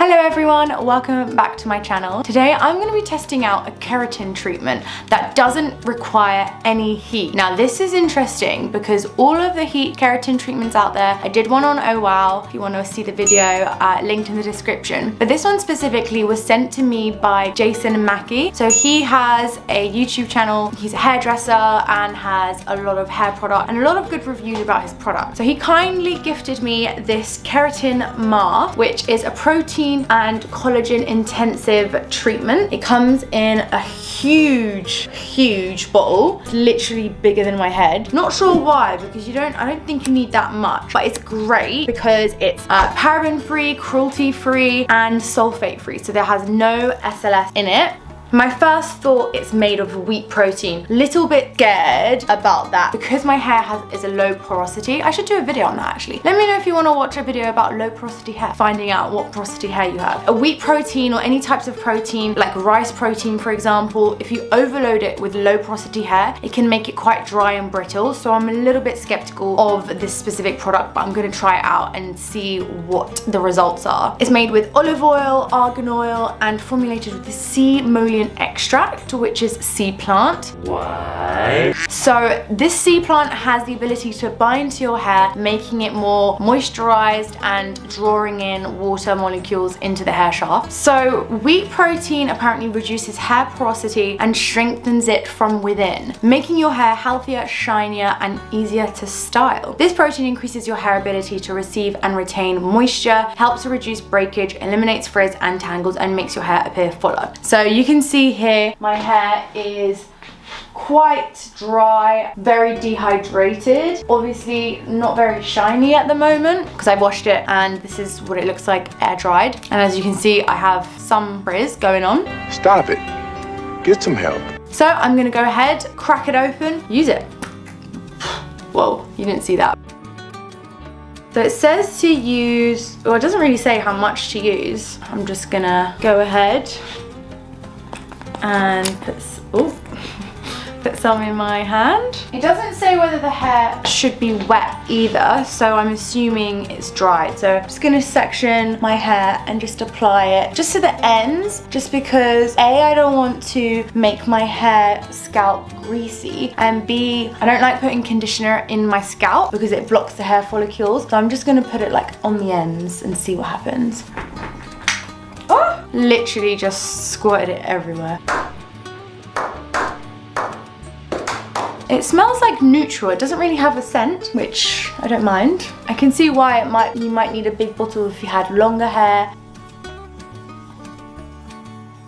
Hello everyone, welcome back to my channel. Today I'm going to be testing out a keratin treatment that doesn't require any heat. Now this is interesting because all of the heat keratin treatments out there, I did one on Oh Wow, if you want to see the video, linked in the description. But this one specifically was sent to me by Jason Mackey. So he has a YouTube channel, he's a hairdresser and has a lot of hair product and a lot of good reviews about his product. So he kindly gifted me this Keratin MAR, which is a protein and collagen intensive treatment. It comes in a huge bottle. It's literally bigger than my head. Not sure why, because I don't think you need that much, but it's great because it's paraben free, cruelty free and sulfate free. So there has no SLS in it. My first thought, it's made of wheat protein. Little bit scared about that because my hair is a low porosity. I should do a video on that actually. Let me know if you want to watch a video about low porosity hair, finding out what porosity hair you have. A wheat protein or any types of protein, like rice protein for example, if you overload it with low porosity hair, it can make it quite dry and brittle. So I'm a little bit skeptical of this specific product, but I'm going to try it out and see what the results are. It's made with olive oil, argan oil, and formulated with the sea emollient extract, which is sea plant. What? So this sea plant has the ability to bind to your hair, making it more moisturized and drawing in water molecules into the hair shaft. So wheat protein apparently reduces hair porosity and strengthens it from within, making your hair healthier, shinier, and easier to style. This protein increases your hair ability to receive and retain moisture, helps to reduce breakage, eliminates frizz and tangles, and makes your hair appear fuller. So you can see here my hair is quite dry, very dehydrated, obviously not very shiny at the moment because I washed it, and this is what it looks like air dried. And as you can see, I have some frizz going on. Stop it. Get some help. So I'm gonna go ahead, crack it open, use it. Whoa, you didn't see that. So it says to use, well, it doesn't really say how much to use. I'm just gonna go ahead and put some in my hand. It doesn't say whether the hair should be wet either, so I'm assuming it's dried. So I'm just gonna section my hair and just apply it just to the ends, just because A, I don't want to make my hair scalp greasy, and B, I don't like putting conditioner in my scalp because it blocks the hair follicles. So I'm just gonna put it like on the ends and see what happens. Oh, literally just squirted it everywhere. It smells like neutral. It doesn't really have a scent, which I don't mind. I can see why you might need a big bottle if you had longer hair.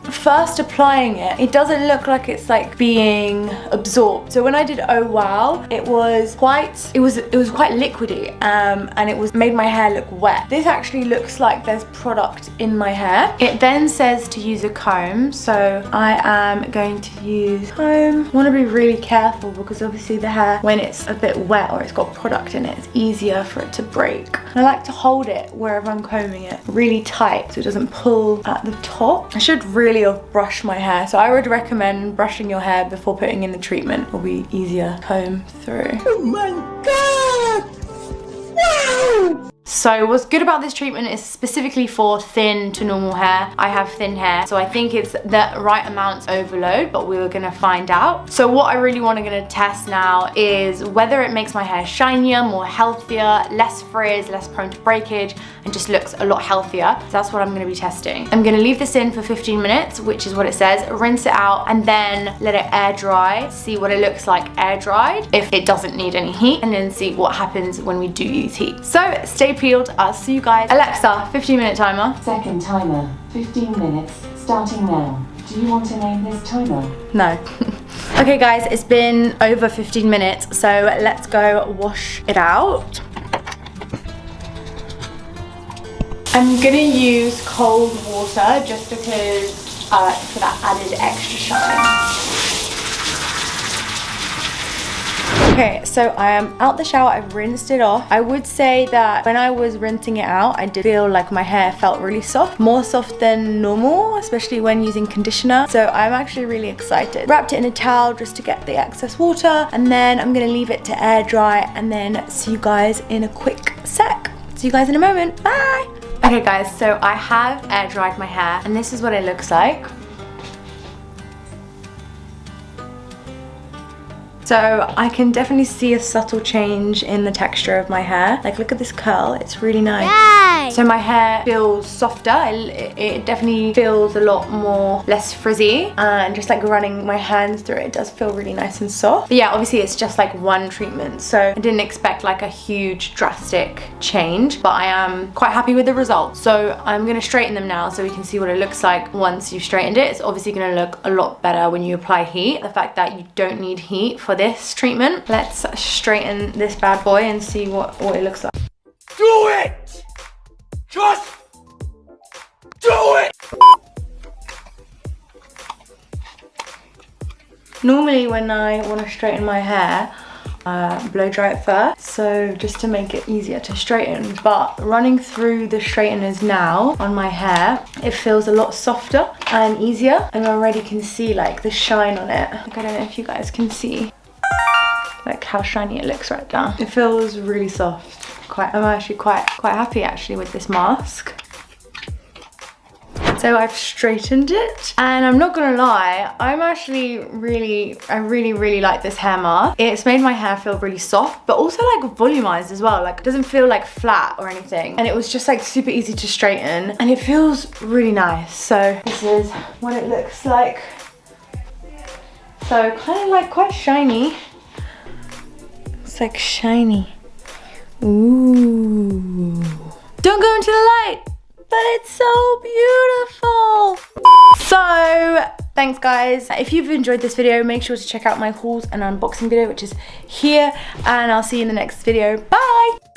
First applying it, it doesn't look like it's like being absorbed. So when I did Oh Wow, it was quite liquidy, and it made my hair look wet. This actually looks like there's product in my hair. It then says to use a comb, so I am going to use comb. I want to be really careful because obviously the hair, when it's a bit wet or it's got product in it, it's easier for it to break. And I like to hold it wherever I'm combing it really tight so it doesn't pull at the top. I should really have brushed my hair, so I would recommend brushing your hair before putting in the treatment. It'll be easier to comb through. Oh my God! Wow! So what's good about this treatment is specifically for thin to normal hair. I have thin hair, so I think it's the right amount overload, but we were gonna find out. So what I really want to gonna test now is whether it makes my hair shinier, more healthier, less frizz, less prone to breakage, and just looks a lot healthier. So that's what I'm gonna be testing. I'm gonna leave this in for 15 minutes, which is what it says, rinse it out, and then let it air dry, see what it looks like air dried, if it doesn't need any heat, and then see what happens when we do use heat. So stay peeled, I'll see you guys. Alexa, 15-minute timer. Second timer, 15 minutes, starting now. Do you want to name this timer? No. Okay guys, it's been over 15 minutes, so let's go wash it out. I'm gonna use cold water just because for that added extra shine. Okay, so I am out the shower, I've rinsed it off. I would say that when I was rinsing it out, I did feel like my hair felt really soft, more soft than normal, especially when using conditioner. So I'm actually really excited. Wrapped it in a towel just to get the excess water, and then I'm gonna leave it to air dry and then see you guys in a quick sec. See you guys in a moment, bye! Okay guys, so I have air dried my hair and this is what it looks like. So I can definitely see a subtle change in the texture of my hair. Like look at this curl, it's really nice. Yay! So my hair feels softer, it definitely feels a lot more less frizzy, and just like running my hands through it does feel really nice and soft. But yeah, obviously it's just like one treatment, so I didn't expect like a huge drastic change, but I am quite happy with the results. So I'm gonna straighten them now so we can see what it looks like once you've straightened it. It's obviously gonna look a lot better when you apply heat. The fact that you don't need heat for this treatment. Let's straighten this bad boy and see what it looks like. Do it! Just do it! Normally when I want to straighten my hair, blow dry it first, so just to make it easier to straighten. But running through the straighteners now on my hair, it feels a lot softer and easier, and I already can see like the shine on it. Like, I don't know if you guys can see like how shiny it looks right now. It feels really soft. I'm actually quite happy actually with this mask. So I've straightened it, and I'm not gonna lie, I really like this hair mask. It's made my hair feel really soft, but also like volumized as well. Like it doesn't feel like flat or anything. And it was just like super easy to straighten, and it feels really nice. So this is what it looks like. So kind of like quite shiny. It's like shiny. Ooh. Don't go into the light. But it's so beautiful. So thanks guys. If you've enjoyed this video, make sure to check out my hauls and unboxing video, which is here, and I'll see you in the next video. Bye.